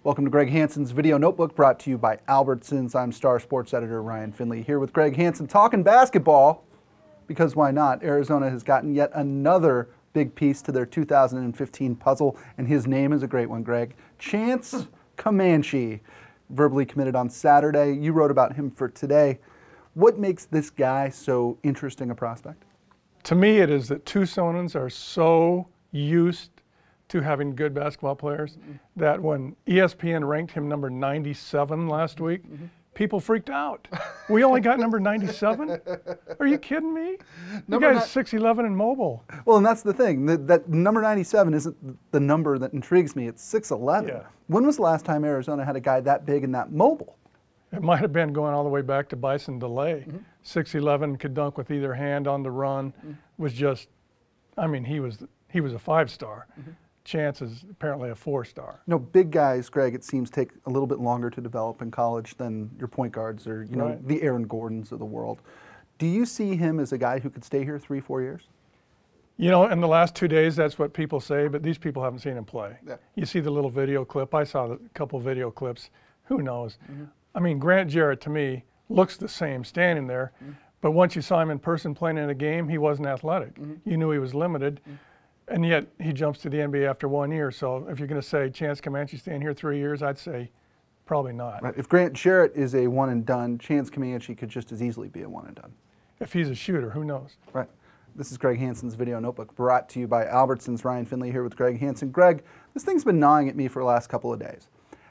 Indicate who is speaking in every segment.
Speaker 1: Welcome to Greg Hansen's Video Notebook, brought to you by Albertsons. I'm Star Sports Editor Ryan Finley here with Greg Hansen talking basketball, because why not? Arizona has gotten yet another big piece to their 2015 puzzle, and his name is a great one, Greg. Chance Comanche, verbally committed on Saturday. You wrote about him for Today. What makes this guy so interesting a prospect?
Speaker 2: To me, it is that Tucsonans are so used to having good basketball players that when ESPN ranked him number 97 last week, people freaked out. We only got number 97? Are you kidding me? The guy's 6'11" and mobile. Well,
Speaker 1: and that's the thing. That number 97 isn't the number that intrigues me. It's 6'11".
Speaker 2: Yeah.
Speaker 1: When was the last time Arizona had a guy that big and that mobile?
Speaker 2: It might have been going all the way back to Bison DeLay. 6'11", could dunk with either hand on the run. Was just, I mean, he was a 5-star. Chance is apparently a 4-star.
Speaker 1: No, big guys, Greg, it seems take a little bit longer to develop in college than your point guards or the Aaron Gordons of the world. Do you see him as a guy who could stay here 3-4 years?
Speaker 2: You know, in the last 2 days, that's what people say, but these people haven't seen him play. Yeah. You see the little video clip. I saw a couple video clips. Who knows? I mean, Grant Jarrett, to me, looks the same standing there, but once you saw him in person playing in a game, he wasn't athletic. You knew he was limited. And yet he jumps to the NBA after 1 year. So if you're going to say Chance Comanche staying here 3 years, I'd say probably not.
Speaker 1: Right. If Grant Jarrett is a one and done, Chance Comanche could just as easily be a one and done.
Speaker 2: If he's a shooter, who knows?
Speaker 1: Right. This is Greg Hansen's Video Notebook, brought to you by Albertsons. Ryan Finley here with Greg Hansen. Greg, this thing's been gnawing at me for the last couple of days.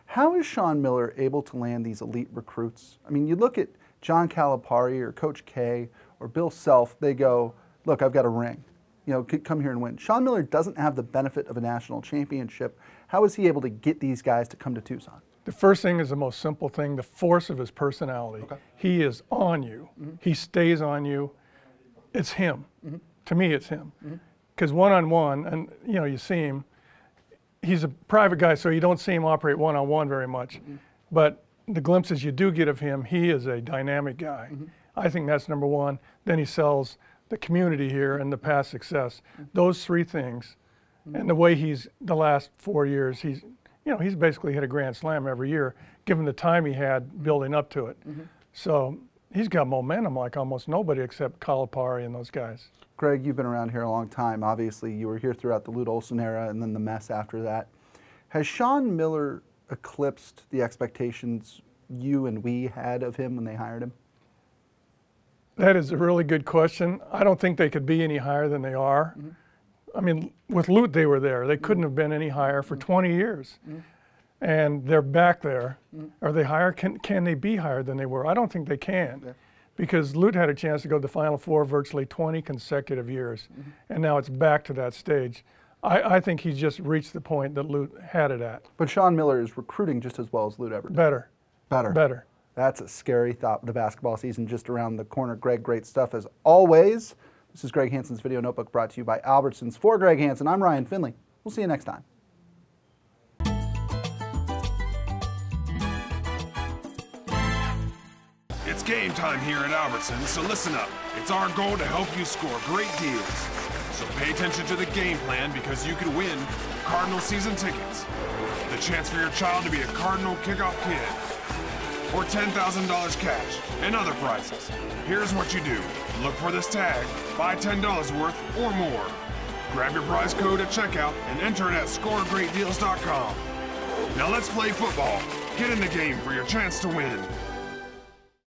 Speaker 1: How is Sean Miller able to land these elite recruits? I mean, you look at John Calipari or Coach K or Bill Self, they go, look, I've got a ring. You know, come here and win. Sean Miller doesn't have the benefit of a national championship. How is he able to get these guys to come to Tucson?
Speaker 2: The first thing is the most simple thing, the force of his personality. Okay. He is on you. He stays on you. It's him. To me, it's him. Because one-on-one, and you know, you see him, he's a private guy, so you don't see him operate one-on-one very much. But the glimpses you do get of him, he is a dynamic guy. I think that's number one. Then he sells the community here and the past success. Those three things, and the way he's the last 4 years, he's basically hit a grand slam every year, given the time he had building up to it. So he's got momentum like almost nobody except Calipari and those guys.
Speaker 1: Greg, you've been around here a long time. Obviously, you were here throughout the Lute Olson era and then the mess after that. Has Sean Miller eclipsed the expectations you and we had of him when they hired him?
Speaker 2: That is a really good question. I don't think they could be any higher than they are. I mean, with Lute, they were there. They couldn't have been any higher for 20 years. And they're back there. Are they higher? Can they be higher than they were? I don't think they can. Because Lute had a chance to go to the Final Four virtually 20 consecutive years. And now it's back to that stage. I think he's just reached the point that Lute had it at.
Speaker 1: But Sean Miller is recruiting just as well as Lute ever did.
Speaker 2: Better.
Speaker 1: Better. That's a scary thought. The basketball season just around the corner. Greg, great stuff as always. This is Greg Hansen's Video Notebook, brought to you by Albertsons. For Greg Hansen, I'm Ryan Finley. We'll see you next time.
Speaker 3: It's game time here at Albertsons, so listen up. It's our goal to help you score great deals. So pay attention to the game plan, because you could win Cardinal season tickets, the chance for your child to be a Cardinal kickoff kid, or $10,000 cash, and other prizes. Here's what you do. Look for this tag, buy $10 worth or more. Grab your prize code at checkout and enter it at scoregreatdeals.com. Now let's play football. Get in the game for your chance to win.